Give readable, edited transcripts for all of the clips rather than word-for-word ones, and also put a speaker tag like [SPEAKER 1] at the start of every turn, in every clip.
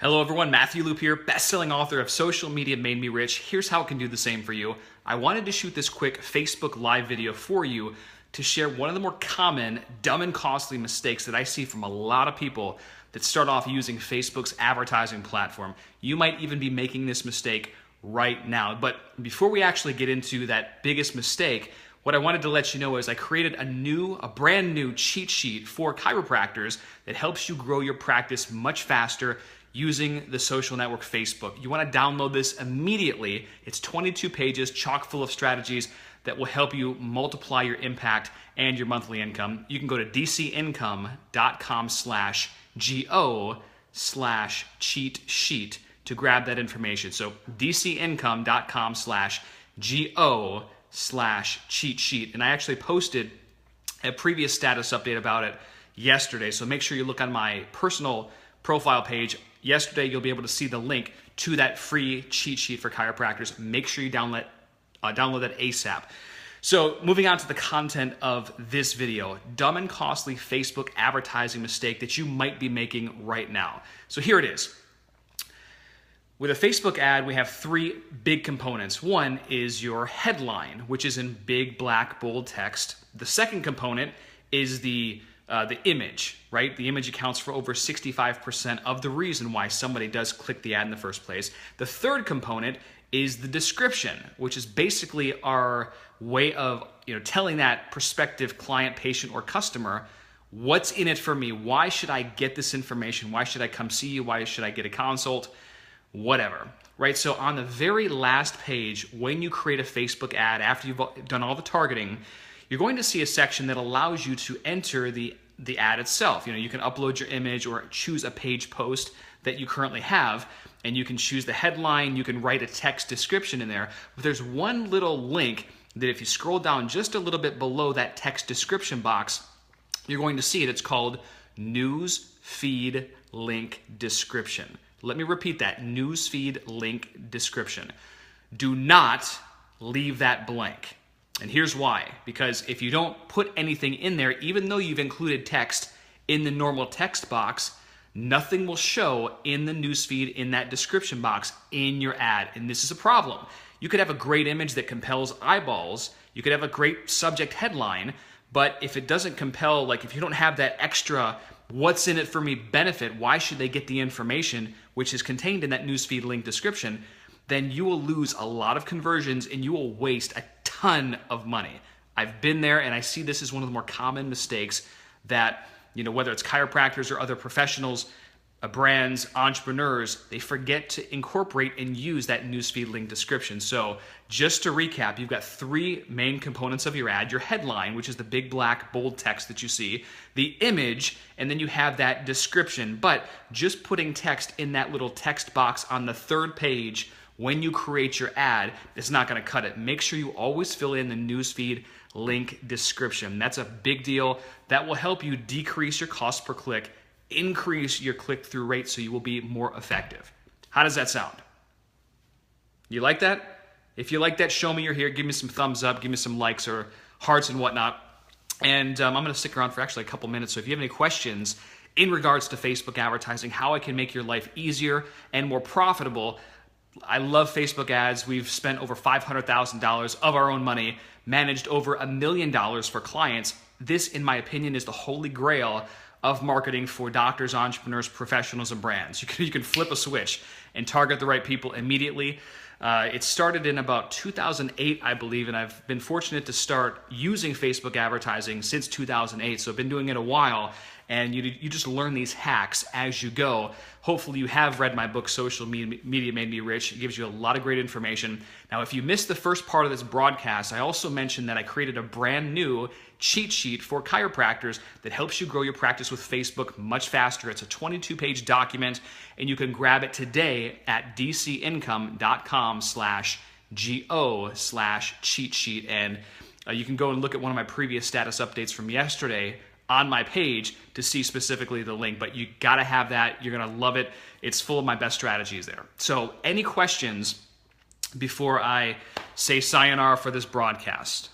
[SPEAKER 1] Hello everyone, Matthew Loop here, best-selling author of Social Media Made Me Rich. Here's how it can do the same for you. I wanted to shoot this quick Facebook Live video for you to share one of the more common, dumb and costly mistakes that I see from a lot of people that start off using Facebook's advertising platform. You might even be making this mistake right now. But before we actually get into that biggest mistake, what I wanted to let you know is I created a brand new cheat sheet for chiropractors that helps you grow your practice much faster using the social network Facebook. You want to download this immediately. It's 22 pages, chock full of strategies that will help you multiply your impact and your monthly income. You can go to dcincome.com/go/cheat sheet to grab that information. So dcincome.com/go/cheat sheet. And I actually posted a previous status update about it yesterday. So make sure you look on my personal profile page. Yesterday, you'll be able to see the link to that free cheat sheet for chiropractors. Make sure you download that ASAP. So moving on to the content of this video, dumb and costly Facebook advertising mistake that you might be making right now. So here it is. With a Facebook ad, we have three big components. One is your headline, which is in big, black, bold text. The second component is the image, right? The image accounts for over 65% of the reason why somebody does click the ad in the first place. The third component is the description, which is basically our way of telling that prospective client, patient, or customer, what's in it for me? Why should I get this information? Why should I come see you? Why should I get a consult? Whatever, right? So on the very last page, when you create a Facebook ad, after you've done all the targeting, you're going to see a section that allows you to enter the ad itself. You can upload your image or choose a page post that you currently have, and you can choose the headline, you can write a text description in there. But there's one little link that if you scroll down just a little bit below that text description box, you're going to see it. It's called News Feed Link Description. Let me repeat that, News Feed Link Description. Do not leave that blank. And here's why. Because if you don't put anything in there, even though you've included text in the normal text box, nothing will show in the newsfeed in that description box in your ad. And this is a problem. You could have a great image that compels eyeballs. You could have a great subject headline, but if it doesn't compel, like if you don't have that extra what's in it for me benefit, why should they get the information which is contained in that newsfeed link description, then you will lose a lot of conversions and you will waste a ton of money. I've been there and I see this as one of the more common mistakes that, whether it's chiropractors or other professionals, brands, entrepreneurs, they forget to incorporate and use that newsfeed link description. So just to recap, you've got three main components of your ad: your headline, which is the big black bold text that you see, the image, and then you have that description. But just putting text in that little text box on the third page when you create your ad, it's not going to cut it. Make sure you always fill in the newsfeed link description. That's a big deal. That will help you decrease your cost per click, increase your click-through rate so you will be more effective. How does that sound? You like that? If you like that, show me you're here. Give me some thumbs up. Give me some likes or hearts and whatnot. And I'm going to stick around for actually a couple minutes. So if you have any questions in regards to Facebook advertising, how I can make your life easier and more profitable, I love Facebook ads. We've spent over $500,000 of our own money, managed over $1 million for clients. This, in my opinion, is the holy grail of marketing for doctors, entrepreneurs, professionals, and brands. You can flip a switch and target the right people immediately. It started in about 2008, I believe, and I've been fortunate to start using Facebook advertising since 2008, so I've been doing it a while, and you just learn these hacks as you go. Hopefully you have read my book, Social Media Made Me Rich. It gives you a lot of great information. Now, if you missed the first part of this broadcast, I also mentioned that I created a brand new cheat sheet for chiropractors that helps you grow your practice with Facebook much faster. It's a 22-page document, and you can grab it today at dcincome.com/go/cheat sheet. And you can go and look at one of my previous status updates from yesterday on my page to see specifically the link, but you gotta have that. You're gonna love it. It's full of my best strategies there. So any questions before I say sayonara for this broadcast?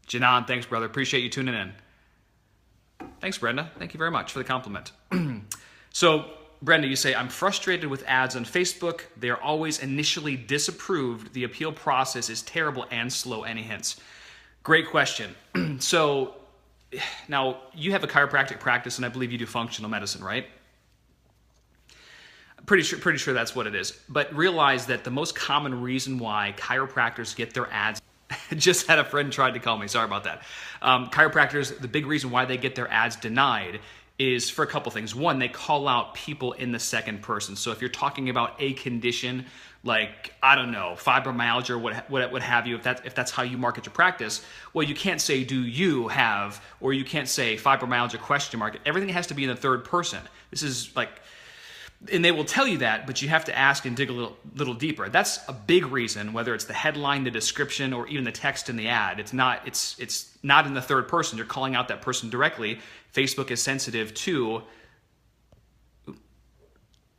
[SPEAKER 1] Janan, thanks, brother. Appreciate you tuning in. Thanks, Brenda. Thank you very much for the compliment. So Brenda, you say, I'm frustrated with ads on Facebook. They are always initially disapproved. The appeal process is terrible and slow. Any hints? Great question. So now you have a chiropractic practice, and I believe you do functional medicine, right? Pretty sure that's what it is. But realize that the most common reason why chiropractors get their ads, just had a friend tried to call me, sorry about that. Chiropractors, the big reason why they get their ads denied is for a couple things. One, they call out people in the second person. So if you're talking about a condition like, I don't know, fibromyalgia or what have you, if that's how you market your practice, well, you can't say, do you have, or you can't say fibromyalgia question mark. Everything has to be in the third person. This is like, and they will tell you that, but you have to ask and dig a little deeper. That's a big reason, whether it's the headline, the description, or even the text in the ad. It's not in the third person. You're calling out that person directly. Facebook is sensitive to,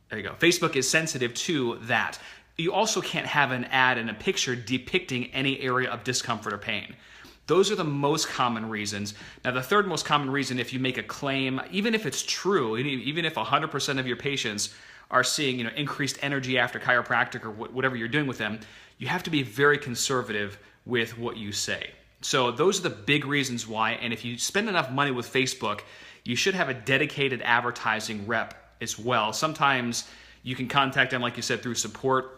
[SPEAKER 1] there you go. Facebook is sensitive to that. You also can't have an ad and a picture depicting any area of discomfort or pain. Those are the most common reasons. Now, the third most common reason, if you make a claim, even if it's true, even if 100% of your patients are seeing, increased energy after chiropractic or whatever you're doing with them, you have to be very conservative with what you say. So those are the big reasons why. And if you spend enough money with Facebook, you should have a dedicated advertising rep as well. Sometimes you can contact them, like you said, through support.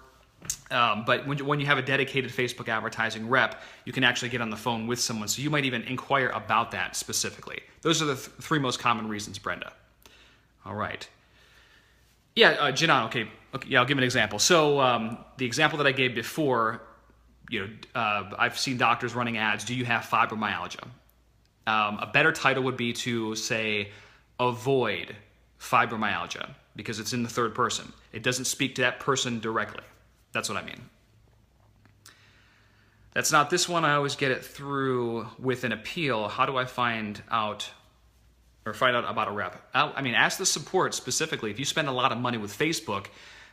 [SPEAKER 1] But when you have a dedicated Facebook advertising rep, you can actually get on the phone with someone. So you might even inquire about that specifically. Those are the three most common reasons, Brenda. All right. Yeah, Janan, okay, yeah, I'll give an example. So the example that I gave before, I've seen doctors running ads, do you have fibromyalgia? A better title would be to say, avoid fibromyalgia, because it's in the third person. It doesn't speak to that person directly. That's what I mean. That's not this one. I always get it through with an appeal. How do I find out about a rep? Ask the support specifically. If you spend a lot of money with Facebook,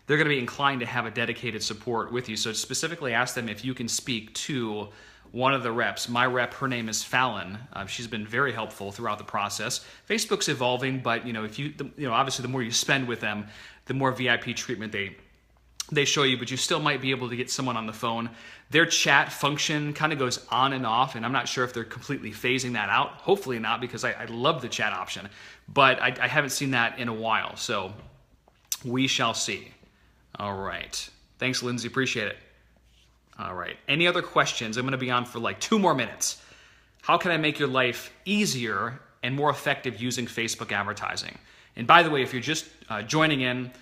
[SPEAKER 1] they're going to be inclined to have a dedicated support with you. So specifically ask them if you can speak to one of the reps. My rep, her name is Fallon. She's been very helpful throughout the process. Facebook's evolving, but obviously the more you spend with them, the more VIP treatment they show you, but you still might be able to get someone on the phone. Their chat function kind of goes on and off, and I'm not sure if they're completely phasing that out. Hopefully not, because I love the chat option, but I haven't seen that in a while, so we shall see. All right. Thanks, Lindsay. Appreciate it. All right. Any other questions? I'm going to be on for like 2 more minutes. How can I make your life easier and more effective using Facebook advertising? And by the way, if you're just joining in,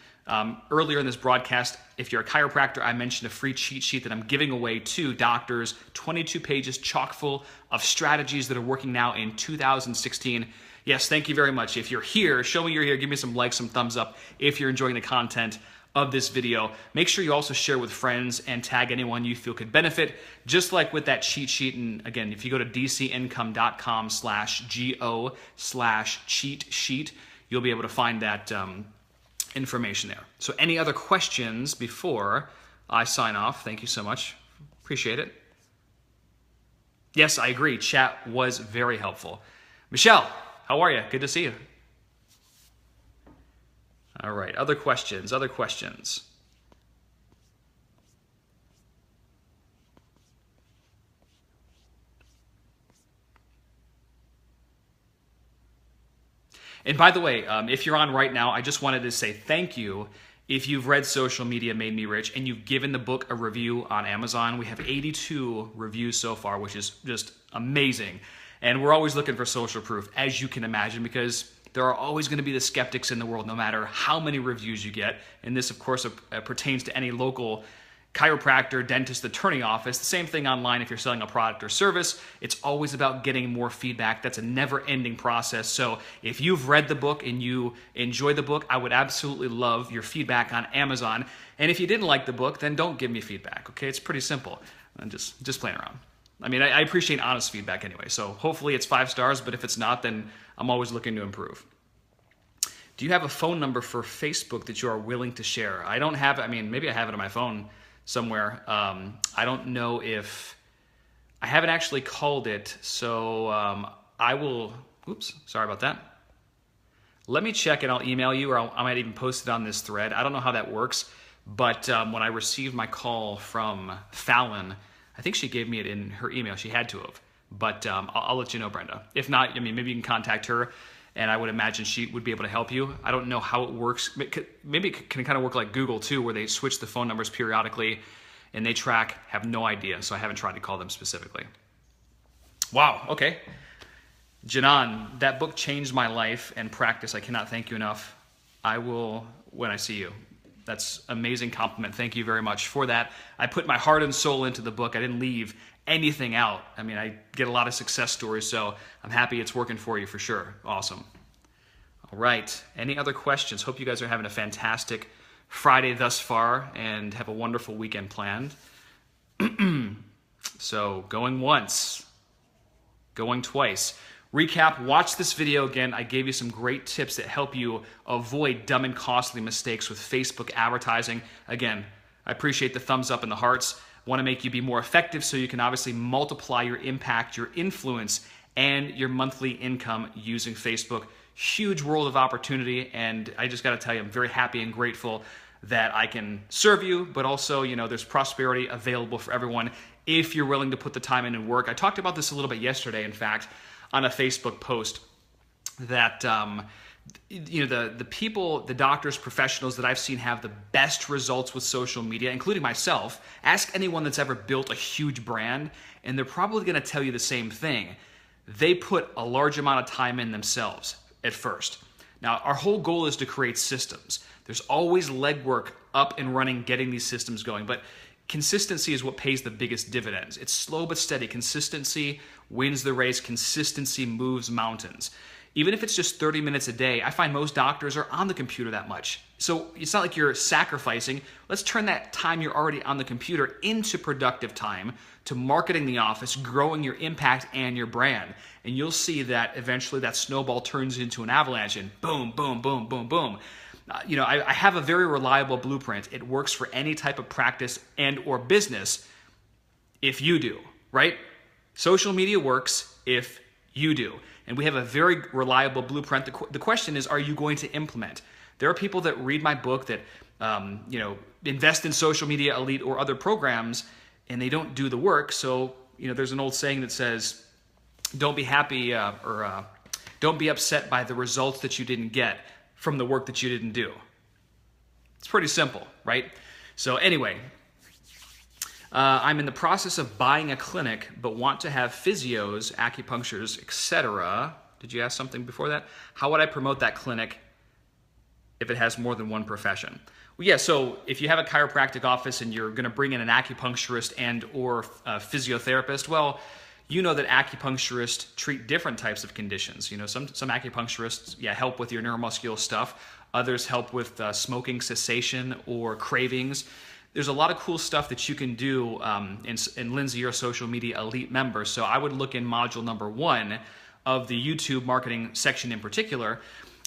[SPEAKER 1] earlier in this broadcast, if you're a chiropractor, I mentioned a free cheat sheet that I'm giving away to doctors, 22 pages chock full of strategies that are working now in 2016. Yes, thank you very much. If you're here, show me you're here. Give me some likes, some thumbs up if you're enjoying the content of this video. Make sure you also share with friends and tag anyone you feel could benefit, just like with that cheat sheet. And again, if you go to dcincome.com/go/cheat sheet, you'll be able to find that information there. So any other questions before I sign off? Thank you so much. Appreciate it. Yes, I agree. Chat was very helpful. Michelle, how are you? Good to see you. All right. Other questions? Other questions? And by the way, if you're on right now, I just wanted to say thank you. If you've read Social Media Made Me Rich and you've given the book a review on Amazon, we have 82 reviews so far, which is just amazing. And we're always looking for social proof, as you can imagine, because there are always going to be the skeptics in the world, no matter how many reviews you get. And this, of course, pertains to any local chiropractor, dentist, attorney office. The same thing online if you're selling a product or service. It's always about getting more feedback. That's a never-ending process. So if you've read the book and you enjoy the book, I would absolutely love your feedback on Amazon. And if you didn't like the book, then don't give me feedback, okay? It's pretty simple. I'm just playing around. I appreciate honest feedback anyway, so hopefully it's 5 stars, but if it's not, then I'm always looking to improve. Do you have a phone number for Facebook that you are willing to share? I don't have, maybe I have it on my phone somewhere. I don't know if, I haven't actually called it, so I will, oops, sorry about that. Let me check and I'll email you, or I might even post it on this thread. I don't know how that works, but when I received my call from Fallon, I think she gave me it in her email. She had to have, but I'll let you know, Brenda. If not, I mean, maybe you can contact her, and I would imagine she would be able to help you. I don't know how it works. Maybe it can kind of work like Google too, where they switch the phone numbers periodically and they track. Have no idea, so I haven't tried to call them specifically. Wow, okay. Janan, that book changed my life and practice. I cannot thank you enough. I will when I see you. That's an amazing compliment. Thank you very much for that. I put my heart and soul into the book. I didn't leave anything out. I mean, I get a lot of success stories, so I'm happy it's working for you for sure. Awesome. All right. Any other questions? Hope you guys are having a fantastic Friday thus far and have a wonderful weekend planned. So going once, going twice. Recap, watch this video again. I gave you some great tips that help you avoid dumb and costly mistakes with Facebook advertising. Again, I appreciate the thumbs up and the hearts. I want to make you be more effective so you can obviously multiply your impact, your influence, and your monthly income using Facebook. Huge world of opportunity, and I just got to tell you, I'm very happy and grateful that I can serve you, but also, you know, there's prosperity available for everyone if you're willing to put the time in and work. I talked about this a little bit yesterday, in fact, on a Facebook post, that you know, the people, the doctors, professionals that I've seen have the best results with social media, including myself. Ask anyone that's ever built a huge brand, and they're probably going to tell you the same thing. They put a large amount of time in themselves at first. Now, our whole goal is to create systems. There's always legwork up and running, getting these systems going, but consistency is what pays the biggest dividends. It's slow but steady. Consistency wins the race. Consistency moves mountains. Even if it's just 30 minutes a day, I find most doctors are on the computer that much. So it's not like you're sacrificing. Let's turn that time you're already on the computer into productive time to marketing the office, growing your impact and your brand. And you'll see that eventually that snowball turns into an avalanche and boom, boom, boom, boom, boom. You know, I have a very reliable blueprint. It works for any type of practice and or business if you do, right? Social media works if you do. And we have a very reliable blueprint. The question is, are you going to implement? There are people that read my book that you know, invest in Social Media Elite or other programs, and they don't do the work. So, you know, there's an old saying that says, don't be happy or don't be upset by the results that you didn't get from the work that you didn't do. It's pretty simple, right? So anyway, I'm in the process of buying a clinic, but want to have physios, acupuncturists, etc. Did you ask something before that? How would I promote that clinic if it has more than one profession? Well, yeah, so if you have a chiropractic office and you're going to bring in an acupuncturist and or a physiotherapist, well, you know that acupuncturists treat different types of conditions. You know, some acupuncturists, yeah, help with your neuromuscular stuff. Others help with smoking cessation or cravings. There's a lot of cool stuff that you can do, and Lindsay, you're a Social Media Elite member, so I would look in module number 1 of the YouTube marketing section in particular,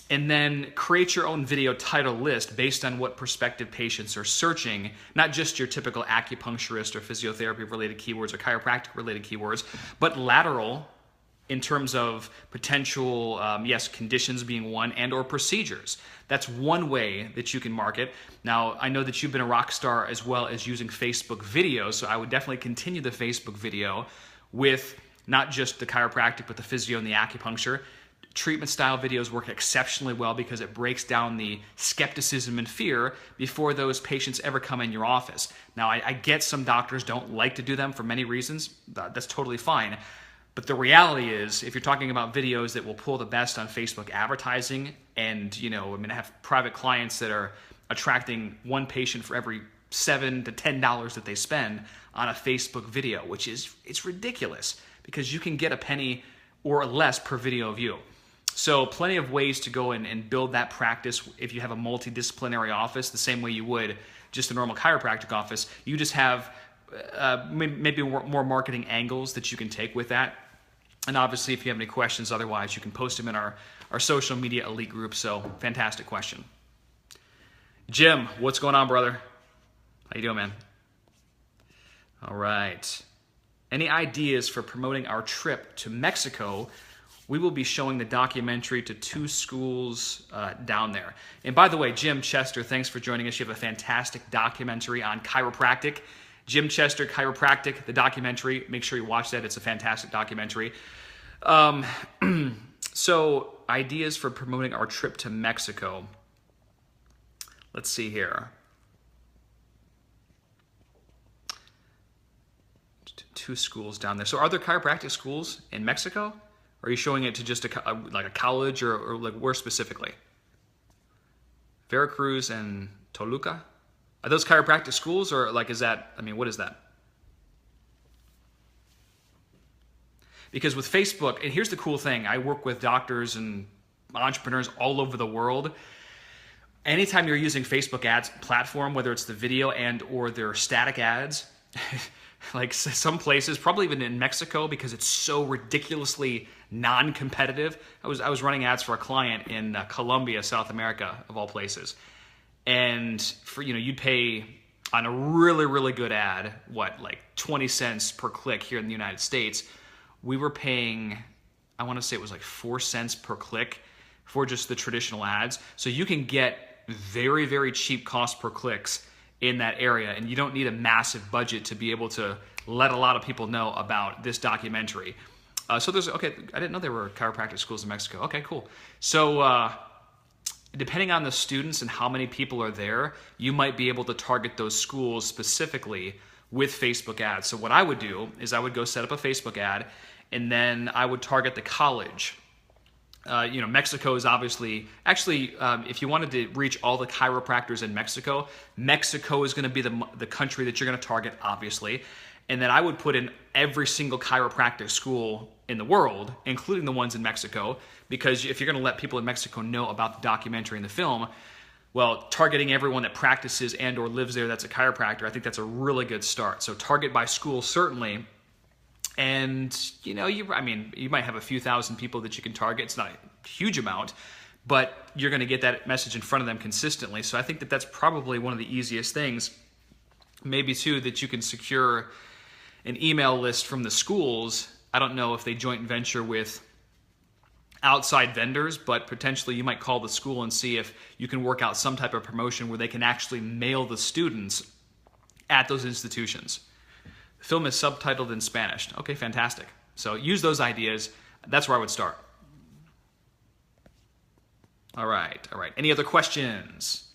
[SPEAKER 1] and then create your own video title list based on what prospective patients are searching, not just your typical acupuncturist or physiotherapy related keywords or chiropractic related keywords, but lateral in terms of potential, yes, conditions being one, and or procedures. That's one way that you can market. Now, I know that you've been a rock star as well as using Facebook video, so I would definitely continue the Facebook video with not just the chiropractic, but the physio and the acupuncture. Treatment style videos work exceptionally well because it breaks down the skepticism and fear before those patients ever come in your office. Now, I get some doctors don't like to do them for many reasons. That's totally fine. But the reality is, if you're talking about videos that will pull the best on Facebook advertising, and, you know, I mean, I have private clients that are attracting one patient for every $7 to $10 that they spend on a Facebook video, which is, it's ridiculous because you can get a penny or less per video view. So plenty of ways to go and build that practice if you have a multidisciplinary office, the same way you would just a normal chiropractic office. You just have maybe more marketing angles that you can take with that. And obviously, if you have any questions otherwise, you can post them in our Social Media Elite group. So fantastic question. Jim, what's going on, brother? How you doing, man? All right. Any ideas for promoting our trip to Mexico we will be showing the documentary to 2 schools down there. And by the way, Jim Chester, thanks for joining us. You have a fantastic documentary on chiropractic. Jim Chester, Chiropractic, the documentary. Make sure you watch that. It's a fantastic documentary. So, ideas for promoting our trip to Mexico. Let's see here. 2 schools down there. So are there chiropractic schools in Mexico? Or are you showing it to just like a college or like where specifically? Veracruz and Toluca? Are those chiropractic schools or like is that, I mean, what is that? Because with Facebook, and here's the cool thing, I work with doctors and entrepreneurs all over the world. Anytime you're using Facebook ads platform, whether it's the video and or their static ads, like some places, probably even in Mexico, because it's so ridiculously non-competitive. I was running ads for a client in Colombia, South America, of all places. And for, you'd pay on a really, really good ad, like 20 cents per click here in the United States. We were paying, I want to say it was like 4 cents per click for just the traditional ads. So you can get very, very cheap cost per clicks in that area, and you don't need a massive budget to be able to let a lot of people know about this documentary. So there's, okay, I didn't know there were chiropractic schools in Mexico. Okay, cool. So depending on the students and how many people are there, you might be able to target those schools specifically with Facebook ads. So what I would do is I would go set up a Facebook ad, and then I would target the college. Mexico is obviously, actually, if you wanted to reach all the chiropractors in Mexico, Mexico is going to be the country that you're going to target, obviously. And then I would put in every single chiropractic school in the world, including the ones in Mexico, because if you're going to let people in Mexico know about the documentary and the film, well, targeting everyone that practices and or lives there that's a chiropractor, I think that's a really good start. So target by school, certainly. And, you might have a few thousand people that you can target. It's not a huge amount, but you're going to get that message in front of them consistently. So I think that that's probably one of the easiest things. Maybe, too, that you can secure an email list from the schools. I don't know if they joint venture with outside vendors, but potentially you might call the school and see if you can work out some type of promotion where they can actually mail the students at those institutions. The film is subtitled in Spanish. Okay, fantastic. So use those ideas. That's where I would start. All right. Any other questions?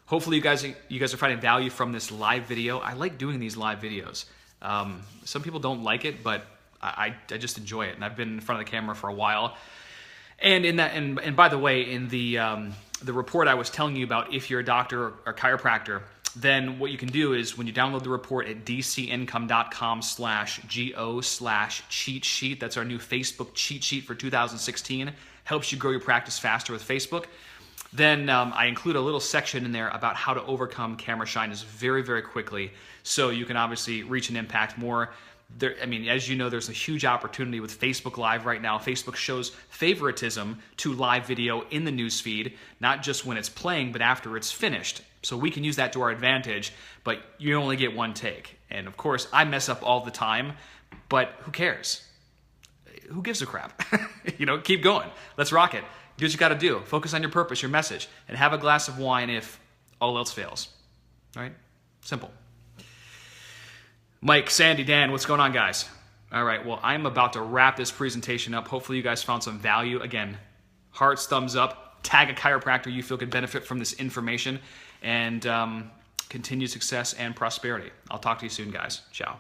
[SPEAKER 1] Hopefully you guys are finding value from this live video. I like doing these live videos. Some people don't like it, but I just enjoy it, and I've been in front of the camera for a while. And in that, and by the way, in the report I was telling you about, if you're a doctor or chiropractor, then what you can do is when you download the report at dcincome.com/go/cheat sheet, that's our new Facebook cheat sheet for 2016, helps you grow your practice faster with Facebook. Then I include a little section in there about how to overcome camera shyness very, very quickly, so you can obviously reach and impact more. As you know, there's a huge opportunity with Facebook Live right now. Facebook shows favoritism to live video in the newsfeed, not just when it's playing, but after it's finished. So we can use that to our advantage, but you only get one take. And of course, I mess up all the time, but who cares? Who gives a crap? Keep going. Let's rock it. Do what you got to do. Focus on your purpose, your message, and have a glass of wine if all else fails. All right? Simple. Mike, Sandy, Dan, what's going on, guys? All right, well, I'm about to wrap this presentation up. Hopefully you guys found some value. Again, hearts, thumbs up, tag a chiropractor you feel could benefit from this information, and continued success and prosperity. I'll talk to you soon, guys. Ciao.